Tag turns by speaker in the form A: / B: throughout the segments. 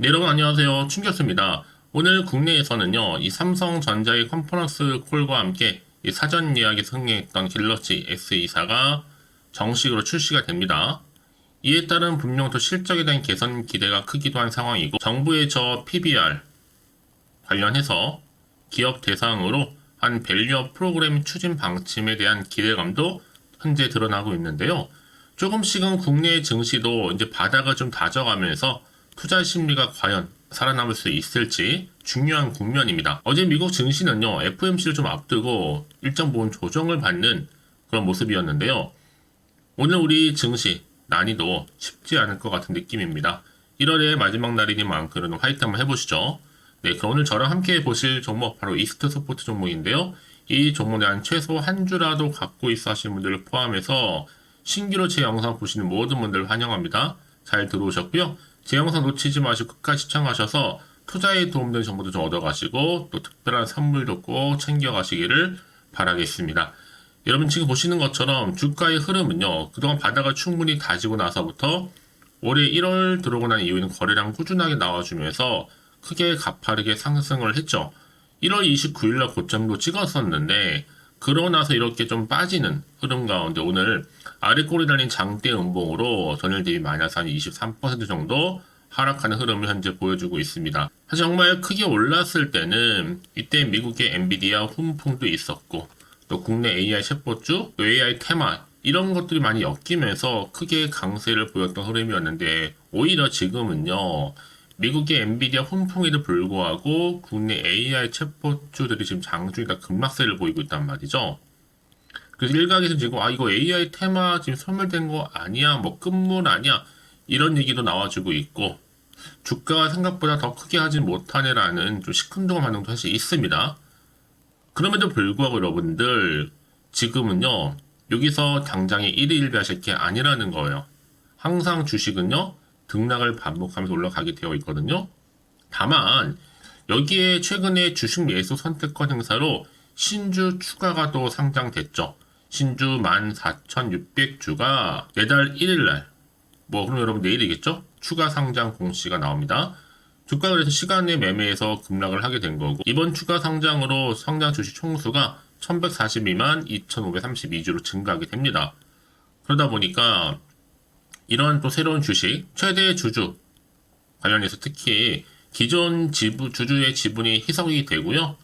A: 네, 여러분 안녕하세요. 충격수입니다. 오늘 국내에서는요, 이 삼성전자의 컨퍼런스 콜과 함께 이 사전 예약에 승리했던 갤럭시 S24가 정식으로 출시가 됩니다. 이에 따른 분명 또 실적에 대한 개선 기대가 크기도 한 상황이고, 정부의 저 PBR 관련해서 기업 대상으로 한 밸류업 프로그램 추진 방침에 대한 기대감도 현재 드러나고 있는데요. 조금씩은 국내 증시도 이제 바닥을 좀 다져가면서 투자 심리가 과연 살아남을 수 있을지 중요한 국면입니다. 어제 미국 증시는요, FOMC를 좀 앞두고 일정 부분 조정을 받는 그런 모습이었는데요. 오늘 우리 증시 난이도 쉽지 않을 것 같은 느낌입니다. 1월의 마지막 날이니만큼 화이트 한번 해보시죠. 네, 그럼 오늘 저랑 함께 보실 종목 바로 이스트 스포트 종목인데요. 이 종목에 한 최소 한 주라도 갖고 있어 하시는 분들을 포함해서 신규로 제 영상 보시는 모든 분들 환영합니다. 잘 들어오셨고요. 제 영상 놓치지 마시고 끝까지 시청하셔서 투자에 도움되는 정보도 좀 얻어가시고 또 특별한 선물도 꼭 챙겨가시기를 바라겠습니다. 여러분 지금 보시는 것처럼 주가의 흐름은요. 그동안 바닥을 충분히 다지고 나서부터 올해 1월 들어오고 난 이후에는 거래량 꾸준하게 나와주면서 크게 가파르게 상승을 했죠. 1월 29일날 고점도 찍었었는데 그러고 나서 이렇게 좀 빠지는 흐름 가운데 오늘 아래 꼬리 달린 장대 음봉으로 전일 대비 마이너스 한 23% 정도 하락하는 흐름을 현재 보여주고 있습니다. 사실 정말 크게 올랐을 때는 이때 미국의 엔비디아 훈풍도 있었고 또 국내 AI 챗봇주, AI 테마 이런 것들이 많이 엮이면서 크게 강세를 보였던 흐름이었는데 오히려 지금은요. 미국의 엔비디아 훈풍에도 불구하고 국내 AI 챗봇주들이 지금 장중이다 급락세를 보이고 있단 말이죠. 그래서 일각에서 지금 이거 AI 테마 지금 소멸된 거 아니야, 뭐 끝물 아니야 이런 얘기도 나와주고 있고 주가가 생각보다 더 크게 하진 못하네라는 좀 시큰둥한 반응도 사실 있습니다. 그럼에도 불구하고 여러분들 지금은요 여기서 당장에 1위 1비 하실 게 아니라는 거예요. 항상 주식은요 등락을 반복하면서 올라가게 되어 있거든요. 다만 여기에 최근에 주식 매수 선택권 행사로 신주 추가가 또 상장됐죠. 신주 14,600주가 매달 1일날 그럼 여러분 내일이겠죠? 추가 상장 공시가 나옵니다. 주가 그래서 시간 내 매매에서 급락을 하게 된 거고 이번 추가 상장으로 상장 주식 총수가 1142만 2532주로 증가하게 됩니다. 그러다 보니까 이런 또 새로운 주식 최대 주주 관련해서 특히 기존 주주의 지분이 희석이 되고요.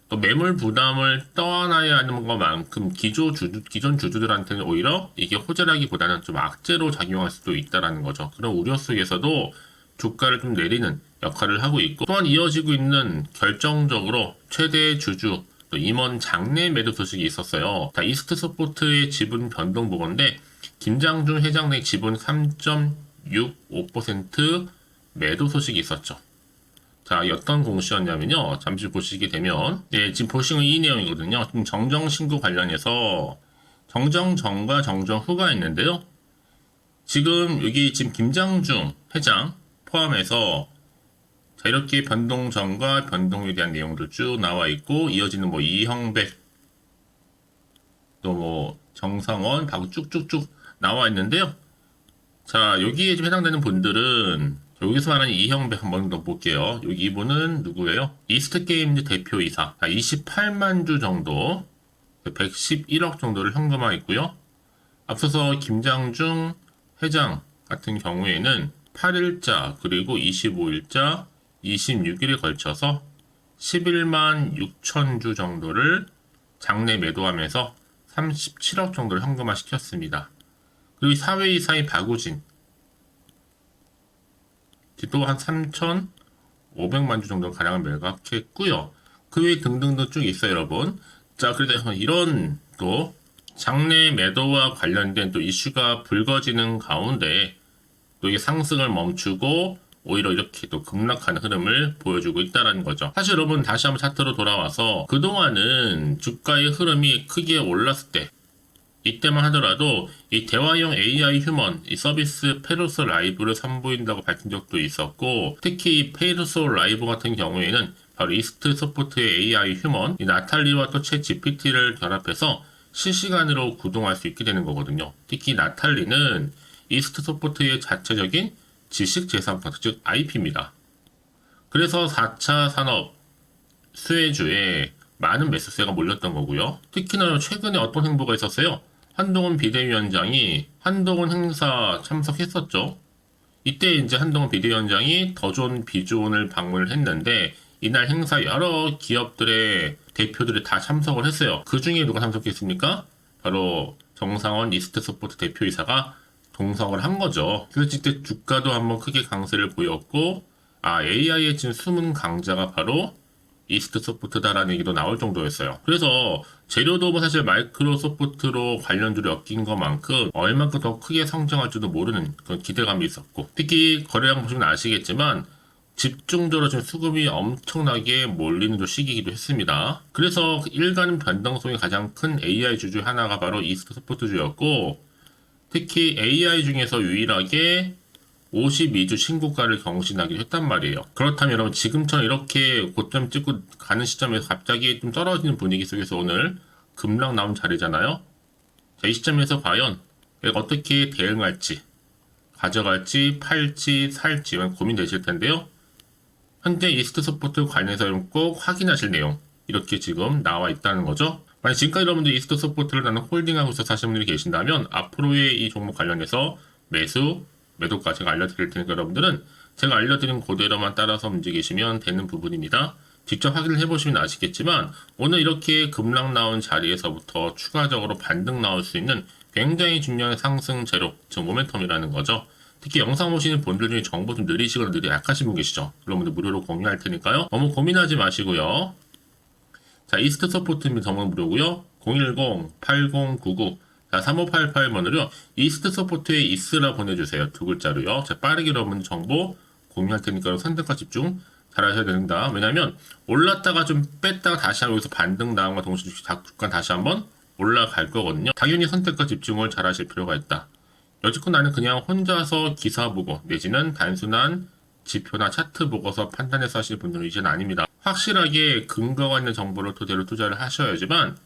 A: 또 매물 부담을 떠안아야 하는 것만큼 기존 주주들한테는 오히려 이게 호재라기보다는 좀 악재로 작용할 수도 있다라는 거죠. 그런 우려 속에서도 주가를 좀 내리는 역할을 하고 있고 또한 이어지고 있는 결정적으로 최대 주주 또 임원 장내 매도 소식이 있었어요. 이스트 스포트의 지분 변동 보고인데 김장준 회장 내 지분 3.65% 매도 소식이 있었죠. 자, 어떤 공시였냐면요. 잠시 보시게 되면, 네, 지금 보시는 이 내용이거든요. 지금 정정 신고 관련해서 정정 전과 정정 후가 있는데요. 지금 여기 지금 김장중 회장 포함해서 자, 이렇게 변동 전과 변동에 대한 내용들 쭉 나와 있고, 이어지는 이형백, 또 정성원, 하고 쭉쭉쭉 나와 있는데요. 자, 여기에 좀 해당되는 분들은 여기서 말하는 이형백 한번 더 볼게요. 여기 이분은 누구예요? 이스트게임즈 대표이사. 28만 주 정도, 111억 정도를 현금화했고요. 앞서서 김장중 회장 같은 경우에는 8일자 그리고 25일자, 26일에 걸쳐서 11만 6천 주 정도를 장내 매도하면서 37억 정도를 현금화 시켰습니다. 그리고 사회이사인 박우진 또 한 3,500만 주 정도 가량을 매각했고요. 그 외에 등등등 쭉 있어요, 여러분. 자, 그래서 이런 또 장내 매도와 관련된 또 이슈가 불거지는 가운데 또 이게 상승을 멈추고 오히려 이렇게 또 급락하는 흐름을 보여주고 있다는 거죠. 사실 여러분 다시 한번 차트로 돌아와서 그동안은 주가의 흐름이 크게 올랐을 때 이때만 하더라도 이 대화형 AI 휴먼 이 서비스 페르소 라이브를 선보인다고 밝힌 적도 있었고 특히 페르소 라이브 같은 경우에는 바로 이스트 스포트의 AI 휴먼 이 나탈리와 또 챗 GPT를 결합해서 실시간으로 구동할 수 있게 되는 거거든요. 특히 나탈리는 이스트 스포트의 자체적인 지식 재산 파트 즉 IP입니다. 그래서 4차 산업 수혜주에 많은 매수세가 몰렸던 거고요. 특히나 최근에 어떤 행보가 있었어요? 한동훈 비대위원장이 한동훈 행사 참석했었죠. 이때 이제 한동훈 비대위원장이 더 좋은 비주온을 방문을 했는데 이날 행사 여러 기업들의 대표들이 다 참석을 했어요. 그 중에 누가 참석했습니까? 바로 정상원 이스트소프트 대표이사가 동석을 한 거죠. 그래서 이때 주가도 한번 크게 강세를 보였고, AI의 지금 숨은 강자가 바로 이스트소프트다라는 얘기도 나올 정도였어요. 그래서 재료도 뭐 사실 마이크로소프트로 관련주를 엮인 것만큼 얼만큼 더 크게 성장할지도 모르는 그런 기대감이 있었고, 특히 거래량 보시면 아시겠지만 집중적으로 지금 수급이 엄청나게 몰리는 좀 시기이기도 했습니다. 그래서 일간 변동성이 가장 큰 AI 주 중 하나가 바로 이스트소프트주였고, 특히 AI 중에서 유일하게 52주 신고가를 경신하기로 했단 말이에요. 그렇다면 여러분 지금처럼 이렇게 고점 찍고 가는 시점에서 갑자기 좀 떨어지는 분위기 속에서 오늘 급락 나온 자리잖아요. 자, 이 시점에서 과연 어떻게 대응할지, 가져갈지, 팔지, 살지 고민되실 텐데요. 현재 이스트소프트 관련해서 꼭 확인하실 내용 이렇게 지금 나와 있다는 거죠. 만약 지금까지 여러분들 이스트소프트를 나는 홀딩하고 있어 사시는 분들이 계신다면 앞으로의 이 종목 관련해서 매도가 제가 알려드릴 테니까 여러분들은 제가 알려드린 그대로만 따라서 움직이시면 되는 부분입니다. 직접 확인을 해보시면 아시겠지만 오늘 이렇게 급락 나온 자리에서부터 추가적으로 반등 나올 수 있는 굉장히 중요한 상승 재료, 즉 모멘텀이라는 거죠. 특히 영상 보시는 분들 중에 정보 좀 느리시거나 느리 약하신 분 계시죠? 여러분들 무료로 공유할 테니까요. 너무 고민하지 마시고요. 자, 이스트소프트는 정보 무료고요. 010-8099 자, 3588번으로요. 이스트소프트에 이스라 보내주세요. 두 글자로요. 자, 빠르게 여러분 정보 공유할 테니까 선택과 집중 잘 하셔야 된다. 왜냐면 올랐다가 좀 뺐다가 다시 한번 여기서 반등 나온과 동시에 주가 다시 한번 올라갈 거거든요. 당연히 선택과 집중을 잘 하실 필요가 있다. 여지껏 나는 그냥 혼자서 기사 보고 내지는 단순한 지표나 차트 보고서 판단해서 하실 분들은 이제는 아닙니다. 확실하게 근거가 있는 정보를 토대로 투자를 하셔야지만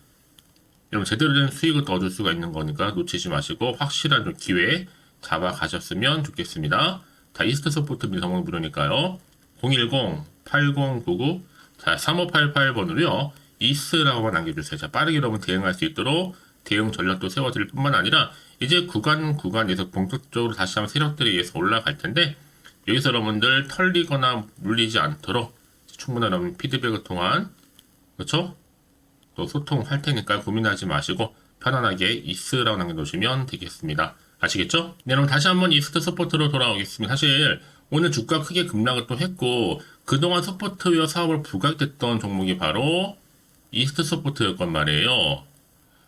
A: 여러분 제대로 된 수익을 얻을 수가 있는 거니까 놓치지 마시고 확실한 좀 기회 잡아 가셨으면 좋겠습니다. 자, 이스트소프트 미성공 무료니까요. 010-8099 자, 3588번으로요. 이스라고만 남겨주세요. 자, 빠르게 여러분 대응할 수 있도록 대응 전략도 세워드릴 뿐만 아니라 이제 구간에서 본격적으로 다시 한번 세력들에 의해서 올라갈 텐데 여기서 여러분들 털리거나 물리지 않도록 충분한 여러분 피드백을 통한 그렇죠? 또 소통할 테니까 고민하지 마시고 편안하게 이스라고 남겨놓으시면 되겠습니다. 아시겠죠? 네, 그럼 다시 한번 이스트 서포트로 돌아오겠습니다. 사실 오늘 주가 크게 급락을 또 했고 그동안 서포트웨어 사업을 부각됐던 종목이 바로 이스트 서포트였단 말이에요.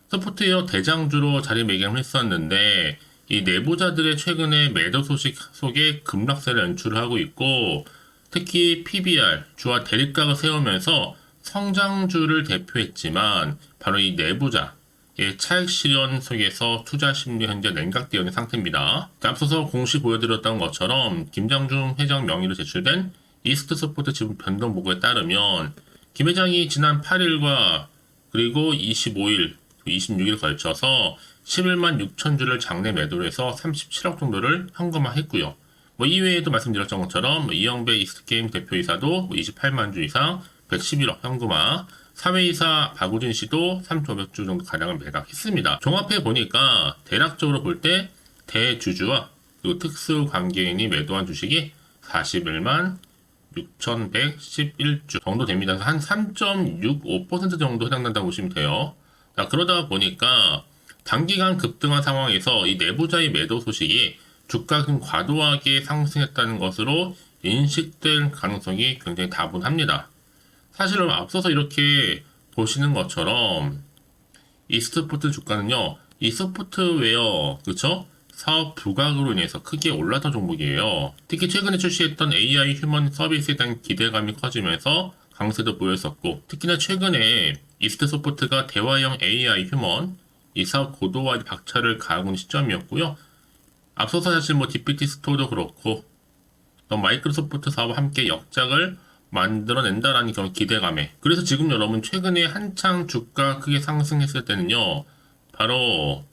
A: 서포트웨어 대장주로 자리매김을 했었는데 이 내부자들의 최근의 매도 소식 속에 급락세를 연출을 하고 있고 특히 PBR 주와 대립각을 세우면서 성장주를 대표했지만 바로 이 내부자의 차익 실현 속에서 투자 심리 현재 냉각되어 있는 상태입니다. 앞서서 공시 보여드렸던 것처럼 김장중 회장 명의로 제출된 이스트소프트 지분 변동 보고에 따르면 김 회장이 지난 8일과 그리고 25일, 26일 걸쳐서 11만 6천 주를 장내 매도를 해서 37억 정도를 현금화했고요. 이외에도 말씀드렸던 것처럼 이영배 이스트게임 대표이사도 28만 주 이상 111억 현금화, 사회이사 박우진 씨도 3,500주 정도 가량을 매각했습니다. 종합해 보니까 대략적으로 볼 때 대주주와 그리고 특수관계인이 매도한 주식이 41만 6,111주 정도 됩니다. 그래서 한 3.65% 정도 해당된다고 보시면 돼요. 자, 그러다 보니까 단기간 급등한 상황에서 이 내부자의 매도 소식이 주가가 과도하게 상승했다는 것으로 인식될 가능성이 굉장히 다분합니다. 사실은 앞서서 이렇게 보시는 것처럼 이 스포트 주가는요, 이 소프트웨어, 그쵸? 사업 부각으로 인해서 크게 올랐던 종목이에요. 특히 최근에 출시했던 AI 휴먼 서비스에 대한 기대감이 커지면서 강세도 보였었고, 특히나 최근에 이스트 소프트가 대화형 AI 휴먼, 이 사업 고도화에 박차를 가하고 있는 시점이었고요. 앞서서 사실 GPT 스토어도 그렇고, 또 마이크로소프트 사업과 함께 역작을 만들어낸다라는 그런 기대감에. 그래서 지금 여러분 최근에 한창 주가 크게 상승했을 때는요, 바로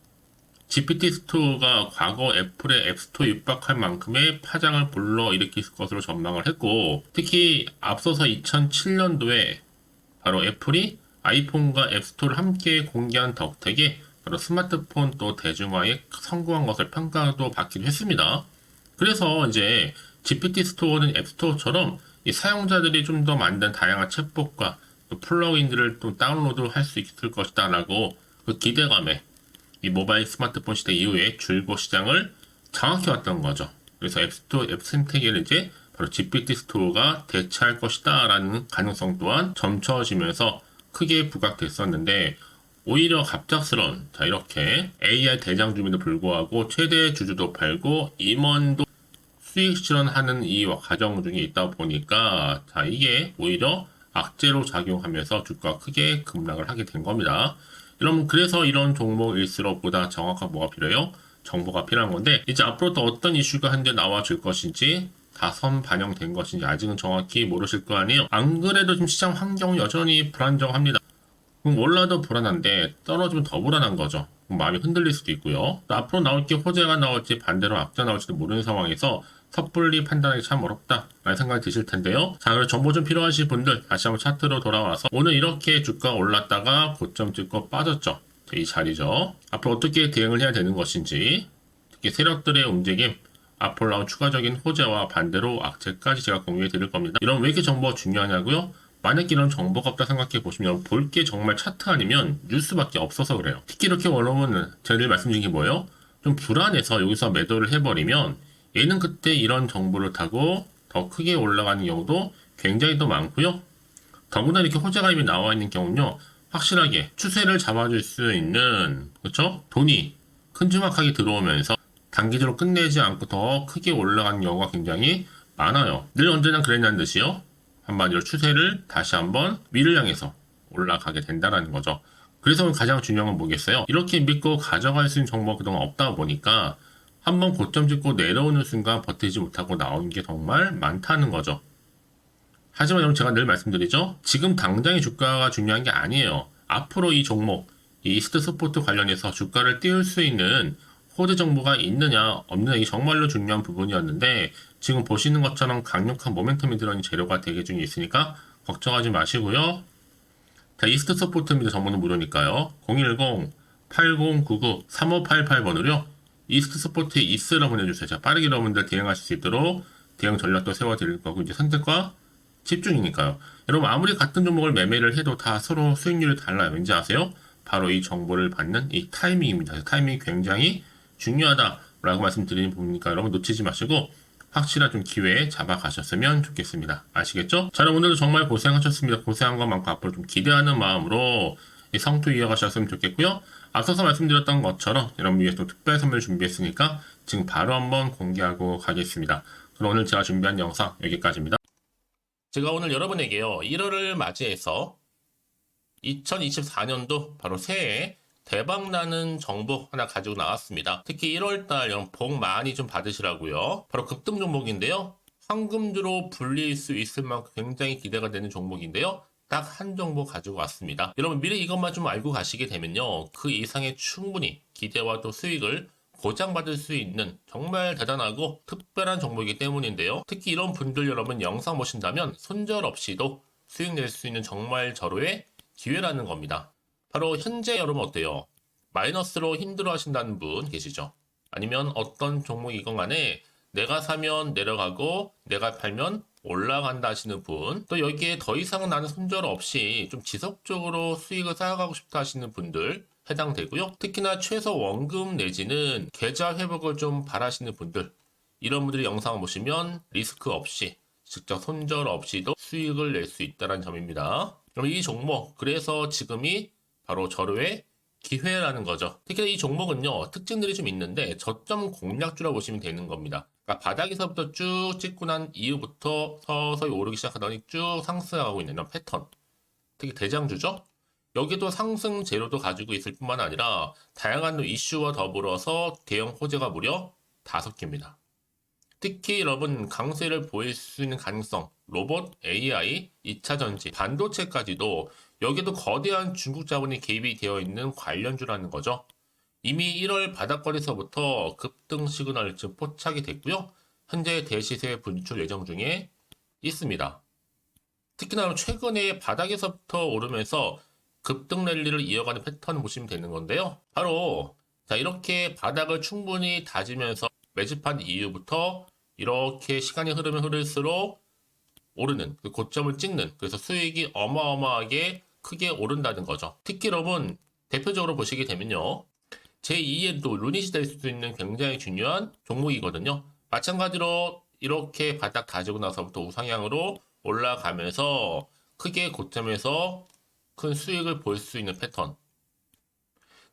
A: GPT 스토어가 과거 애플의 앱스토어 입각할 만큼의 파장을 불러일으킬 것으로 전망을 했고, 특히 앞서서 2007년도에 바로 애플이 아이폰과 앱스토어를 함께 공개한 덕택에 바로 스마트폰 또 대중화에 성공한 것을 평가도 받기도 했습니다. 그래서 이제 GPT 스토어는 앱스토어처럼 이 사용자들이 좀 더 만든 다양한 챗봇과 또 플러그인들을 또 다운로드 할 수 있을 것이다 라고 그 기대감에 이 모바일 스마트폰 시대 이후에 줄곧 시장을 장악해 왔던 거죠. 그래서 앱스토어, 앱 생태계를 이제 바로 GPT 스토어가 대체할 것이다 라는 가능성 또한 점쳐지면서 크게 부각됐었는데, 오히려 갑작스런 자 이렇게 AI 대장주임에도 불구하고 최대 주주도 팔고 임원도 수익 실현하는 이 과정 중에 있다 보니까 자 이게 오히려 악재로 작용하면서 주가가 크게 급락을 하게 된 겁니다. 여러분, 그래서 이런 종목일수록 보다 정확한 뭐가 필요해요? 정보가 필요한 건데, 이제 앞으로 또 어떤 이슈가 현재 나와줄 것인지 다 선 반영된 것인지 아직은 정확히 모르실 거 아니에요. 안 그래도 지금 시장 환경은 여전히 불안정합니다. 그럼 올라도 불안한데 떨어지면 더 불안한 거죠. 마음이 흔들릴 수도 있고요. 또 앞으로 나올 게 호재가 나올지 반대로 악재가 나올지도 모르는 상황에서 섣불리 판단하기 참 어렵다 라는 생각이 드실 텐데요. 자, 그래서 정보 좀 필요하신 분들 다시 한번 차트로 돌아와서 오늘 이렇게 주가 올랐다가 고점 찍고 빠졌죠. 이 자리죠. 앞으로 어떻게 대응을 해야 되는 것인지, 특히 세력들의 움직임, 앞으로 나온 추가적인 호재와 반대로 악재까지 제가 공유해 드릴 겁니다. 이런 왜 이렇게 정보가 중요하냐고요? 만약 이런 정보가 없다 생각해 보시면 볼 게 정말 차트 아니면 뉴스밖에 없어서 그래요. 특히 이렇게 원어는 제가 늘 말씀드린 게 뭐예요? 좀 불안해서 여기서 매도를 해버리면 얘는 그때 이런 정보를 타고 더 크게 올라가는 경우도 굉장히 더 많고요. 더구나 이렇게 호재가 이미 나와 있는 경우는요, 확실하게 추세를 잡아줄 수 있는, 그렇죠? 돈이 큼지막하게 들어오면서 단기적으로 끝내지 않고 더 크게 올라가는 경우가 굉장히 많아요. 늘 언제나 그랬냐는 듯이요. 한마디로 추세를 다시 한번 위를 향해서 올라가게 된다는 거죠. 그래서 가장 중요한 건 뭐겠어요? 이렇게 믿고 가져갈 수 있는 정보가 그동안 없다 보니까 한번 고점 찍고 내려오는 순간 버티지 못하고 나오는 게 정말 많다는 거죠. 하지만 여러분, 제가 늘 말씀드리죠. 지금 당장의 주가가 중요한 게 아니에요. 앞으로 이 종목, 이 이스트 스포트 관련해서 주가를 띄울 수 있는 호재 정보가 있느냐 없느냐, 이게 정말로 중요한 부분이었는데, 지금 보시는 것처럼 강력한 모멘텀이 들어있는 재료가 대기 중에 있으니까 걱정하지 마시고요. 자, 이스트 서포트 및 전문은 무료니까요. 010-8099-3588번으로요. 이스트 서포트에 이스라 보내주세요. 자, 빠르게 여러분들 대응하실 수 있도록 대응 전략도 세워드릴 거고, 이제 선택과 집중이니까요. 여러분, 아무리 같은 종목을 매매를 해도 다 서로 수익률이 달라요. 왠지 아세요? 바로 이 정보를 받는 이 타이밍입니다. 타이밍이 굉장히 중요하다라고 말씀드리는 부분이니까 여러분 놓치지 마시고 확실한 좀 기회에 잡아가셨으면 좋겠습니다. 아시겠죠? 자, 여러분, 오늘도 정말 고생하셨습니다. 고생한 것만큼 앞으로 좀 기대하는 마음으로 이 성투 이어가셨으면 좋겠고요. 앞서서 말씀드렸던 것처럼 여러분 위해 또 특별 선물 준비했으니까 지금 바로 한번 공개하고 가겠습니다. 그럼 오늘 제가 준비한 영상 여기까지입니다. 제가 오늘 여러분에게요, 1월을 맞이해서 2024년도 바로 새해 대박나는 정보 하나 가지고 나왔습니다. 특히 1월달 여러분 복 많이 좀 받으시라고요. 바로 급등 종목인데요. 황금주로 불릴 수 있을 만큼 굉장히 기대가 되는 종목인데요. 딱 한 종목 가지고 왔습니다. 여러분, 미리 이것만 좀 알고 가시게 되면요, 그 이상의 충분히 기대와 또 수익을 보장받을 수 있는 정말 대단하고 특별한 종목이기 때문인데요. 특히 이런 분들 여러분 영상 보신다면 손절없이도 수익 낼 수 있는 정말 절호의 기회라는 겁니다. 바로 현재 여러분 어때요? 마이너스로 힘들어 하신다는 분 계시죠? 아니면 어떤 종목이건 간에 내가 사면 내려가고 내가 팔면 올라간다 하시는 분, 또 여기에 더 이상은 나는 손절 없이 좀 지속적으로 수익을 쌓아가고 싶다 하시는 분들 해당되고요. 특히나 최소 원금 내지는 계좌 회복을 좀 바라시는 분들, 이런 분들이 영상을 보시면 리스크 없이 직접 손절 없이도 수익을 낼 수 있다는 점입니다. 그럼 이 종목, 그래서 지금이 바로 절호의 기회라는 거죠. 특히 이 종목은요, 특징들이 좀 있는데 저점 공략주라 보시면 되는 겁니다. 그러니까 바닥에서부터 쭉 찍고 난 이후부터 서서히 오르기 시작하더니 쭉 상승하고 있는 이런 패턴. 특히 대장주죠. 여기도 상승 재료도 가지고 있을 뿐만 아니라 다양한 이슈와 더불어서 대형 호재가 무려 5개입니다. 특히 여러분 강세를 보일 수 있는 가능성, 로봇, AI, 2차 전지, 반도체까지도 여기도 거대한 중국 자본이 개입이 되어 있는 관련주라는 거죠. 이미 1월 바닥권에서부터 급등 시그널이 지금 포착이 됐고요. 현재 대시세 분출 예정 중에 있습니다. 특히나 최근에 바닥에서부터 오르면서 급등 랠리를 이어가는 패턴을 보시면 되는 건데요. 바로 자 이렇게 바닥을 충분히 다지면서 매집한 이후부터 이렇게 시간이 흐르면 흐를수록 오르는 그 고점을 찍는, 그래서 수익이 어마어마하게 크게 오른다는 거죠. 특히 여러분 대표적으로 보시게 되면요, 제2의 또 루닛이 될 수도 있는 굉장히 중요한 종목이거든요. 마찬가지로 이렇게 바닥 다지고 나서부터 우상향으로 올라가면서 크게 고점에서 큰 수익을 볼 수 있는 패턴.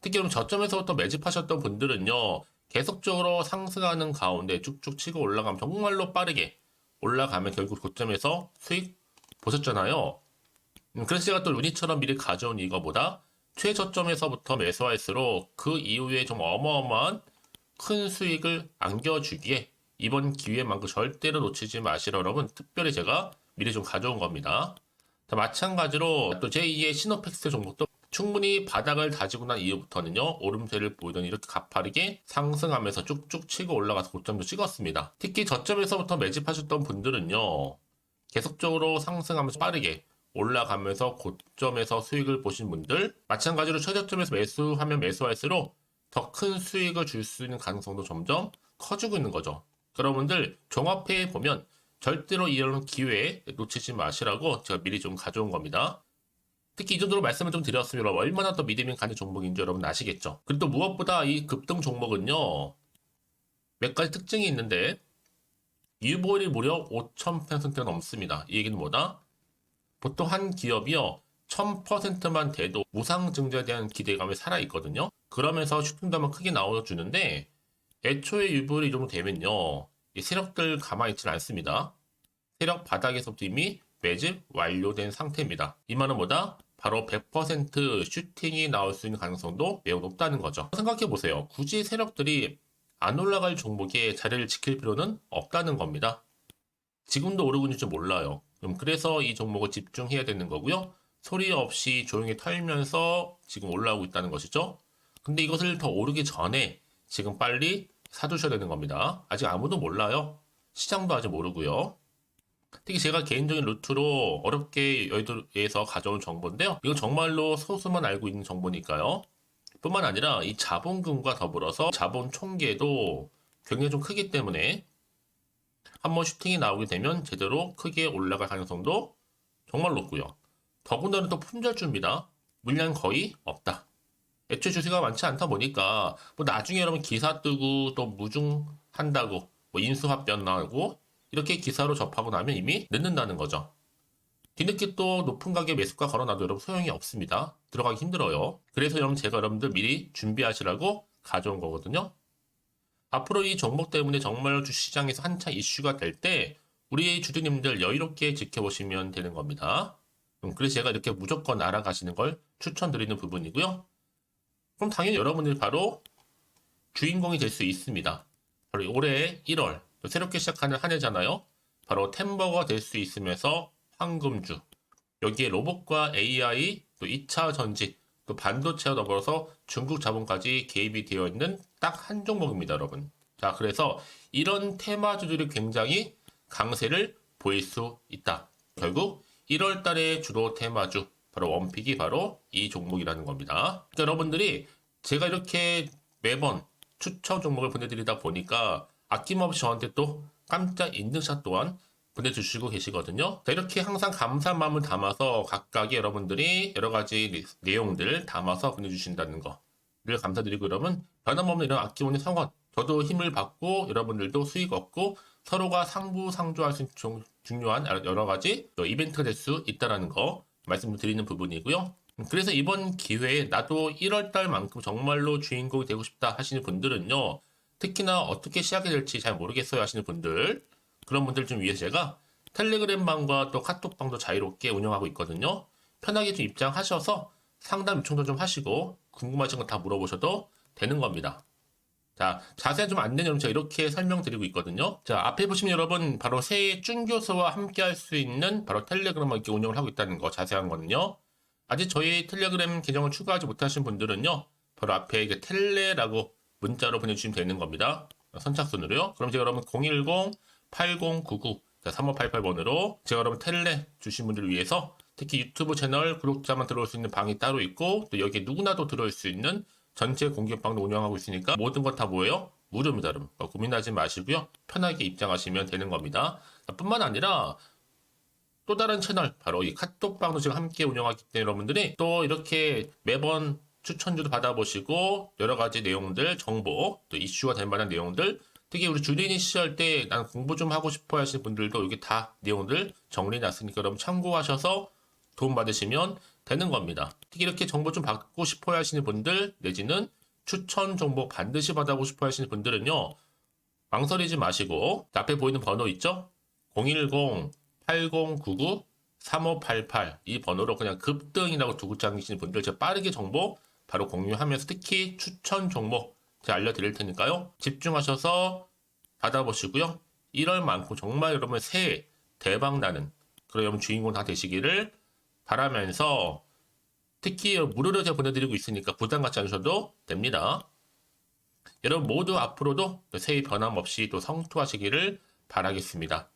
A: 특히 그럼 저점에서부터 매집하셨던 분들은요, 계속적으로 상승하는 가운데 쭉쭉 치고 올라가면 정말로 빠르게 올라가면 결국 고점에서 수익 보셨잖아요. 그래서 제가 또 루닛처럼 미리 가져온 이거보다 최저점에서부터 매수할수록 그 이후에 좀 어마어마한 큰 수익을 안겨주기에 이번 기회만큼 절대로 놓치지 마시라 여러분, 특별히 제가 미리 좀 가져온 겁니다. 자, 마찬가지로 또 제2의 시노팩스 종목도 충분히 바닥을 다지고 난 이후부터는요, 오름세를 보이더니 이렇게 가파르게 상승하면서 쭉쭉 치고 올라가서 고점도 찍었습니다. 특히 저점에서부터 매집하셨던 분들은요, 계속적으로 상승하면서 빠르게 올라가면서 고점에서 수익을 보신 분들, 마찬가지로 최저점에서 매수하면 매수할수록 더 큰 수익을 줄 수 있는 가능성도 점점 커지고 있는 거죠. 여러분들 종합해 보면 절대로 이런 기회에 놓치지 마시라고 제가 미리 좀 가져온 겁니다. 특히 이 정도로 말씀을 좀 드렸으면 얼마나 더 믿음이 가는 종목인지 여러분 아시겠죠? 그리고 또 무엇보다 이 급등 종목은요, 몇 가지 특징이 있는데 유보율이 무려 5,000%가 넘습니다. 이 얘기는 뭐다? 보통 한 기업이요 1000%만 돼도 무상증자에 대한 기대감이 살아있거든요. 그러면서 슈팅도 한번 크게 나와주는데 애초에 유보율이 이 정도 되면요, 이 세력들 가만히 있지 않습니다. 세력 바닥에서부터 이미 매집 완료된 상태입니다. 이 말은 뭐다? 바로 100% 슈팅이 나올 수 있는 가능성도 매우 높다는 거죠. 생각해보세요. 굳이 세력들이 안 올라갈 종목에 자리를 지킬 필요는 없다는 겁니다. 지금도 오르고 있는지 몰라요. 그래서 이 종목을 집중해야 되는 거고요. 소리 없이 조용히 털면서 지금 올라오고 있다는 것이죠. 근데 이것을 더 오르기 전에 지금 빨리 사두셔야 되는 겁니다. 아직 아무도 몰라요. 시장도 아직 모르고요. 특히 제가 개인적인 루트로 어렵게 여의도에서 가져온 정보인데요. 이건 정말로 소수만 알고 있는 정보니까요. 뿐만 아니라 이 자본금과 더불어서 자본 총계도 굉장히 좀 크기 때문에 한번 슈팅이 나오게 되면 제대로 크게 올라갈 가능성도 정말 높고요. 더군다나 또 품절주입니다. 물량 거의 없다. 애초에 주식가 많지 않다 보니까 뭐 나중에 여러분 기사 뜨고 또 무중한다고 뭐 인수합병 나오고 이렇게 기사로 접하고 나면 이미 늦는다는 거죠. 뒤늦게 또 높은 가격 매수가 걸어놔도 여러분 소용이 없습니다. 들어가기 힘들어요. 그래서 여러분 제가 여러분들 미리 준비하시라고 가져온 거거든요. 앞으로 이 종목 때문에 정말 주시장에서 한창 이슈가 될 때 우리 주주님들 여유롭게 지켜보시면 되는 겁니다. 그래서 제가 이렇게 무조건 알아가시는 걸 추천드리는 부분이고요. 그럼 당연히 여러분들이 바로 주인공이 될 수 있습니다. 바로 올해 1월 또 새롭게 시작하는 한 해잖아요. 바로 템버가 될 수 있으면서 황금주, 여기에 로봇과 AI, 또 2차 전지, 또 반도체와 더불어서 중국 자본까지 개입이 되어 있는 딱 한 종목입니다, 여러분. 자, 그래서 이런 테마주들이 굉장히 강세를 보일 수 있다. 결국 1월 달의 주로 테마주, 바로 원픽이 바로 이 종목이라는 겁니다. 그러니까 여러분들이 제가 이렇게 매번 추천 종목을 보내드리다 보니까 아낌없이 저한테 또 깜짝 인증샷 또한 보내주시고 계시거든요. 자, 이렇게 항상 감사한 마음을 담아서 각각의 여러분들이 여러 가지 내용들 담아서 보내주신다는 거를 감사드리고, 여러분 변함없는 이런 아낌없는 성원, 저도 힘을 받고 여러분들도 수익 얻고 서로가 상부상조할 수 있는 중요한 여러 가지 이벤트가 될 수 있다는 거 말씀드리는 부분이고요. 그래서 이번 기회에 나도 1월달만큼 정말로 주인공이 되고 싶다 하시는 분들은요, 특히나 어떻게 시작이 될지 잘 모르겠어요 하시는 분들, 그런 분들 좀 위해서 제가 텔레그램 방과 또 카톡방도 자유롭게 운영하고 있거든요. 편하게 좀 입장하셔서 상담 요청도 좀 하시고 궁금하신 거 다 물어보셔도 되는 겁니다. 자, 자세한 좀 안내는 제가 이렇게 설명드리고 있거든요. 자, 앞에 보시면 여러분 바로 새해 쭌교수와 함께 할 수 있는 바로 텔레그램을 이렇게 운영을 하고 있다는 거, 자세한 거는요. 아직 저희 텔레그램 계정을 추가하지 못하신 분들은요, 바로 앞에 이제 텔레라고 문자로 보내주시면 되는 겁니다. 선착순으로요. 그럼 제가 여러분 010-8099 3588번으로 제가 여러분 텔레 주신 분들을 위해서 특히 유튜브 채널 구독자만 들어올 수 있는 방이 따로 있고 또 여기에 누구나도 들어올 수 있는 전체 공개방도 운영하고 있으니까 모든 것 다 뭐예요? 무료입니다, 여러분. 고민하지 마시고요. 편하게 입장하시면 되는 겁니다. 뿐만 아니라 또 다른 채널, 바로 이 카톡방도 지금 함께 운영하기 때문에 여러분들이 또 이렇게 매번 추천주도 받아보시고 여러 가지 내용들, 정보, 또 이슈가 될 만한 내용들, 특히 우리 주린이 시절 때 난 공부 좀 하고 싶어 하시는 분들도 여기 다 내용들 정리해놨으니까 여러분 참고하셔서 도움 받으시면 되는 겁니다. 특히 이렇게 정보 좀 받고 싶어 하시는 분들 내지는 추천 정보 반드시 받아보고 싶어 하시는 분들은요. 망설이지 마시고 앞에 보이는 번호 있죠? 010-8099-3588 이 번호로 그냥 급등이라고 두고 당기시는 분들 제가 빠르게 정보 바로 공유하면서 특히 추천 종목 제가 알려드릴 테니까요. 집중하셔서 받아보시고요. 1월만큼 정말 여러분 새해 대박나는 그런 여러분 주인공 다 되시기를 바라면서 특히 무료로 제가 보내드리고 있으니까 부담 갖지 않으셔도 됩니다. 여러분 모두 앞으로도 새해 변함없이 또 성투하시기를 바라겠습니다.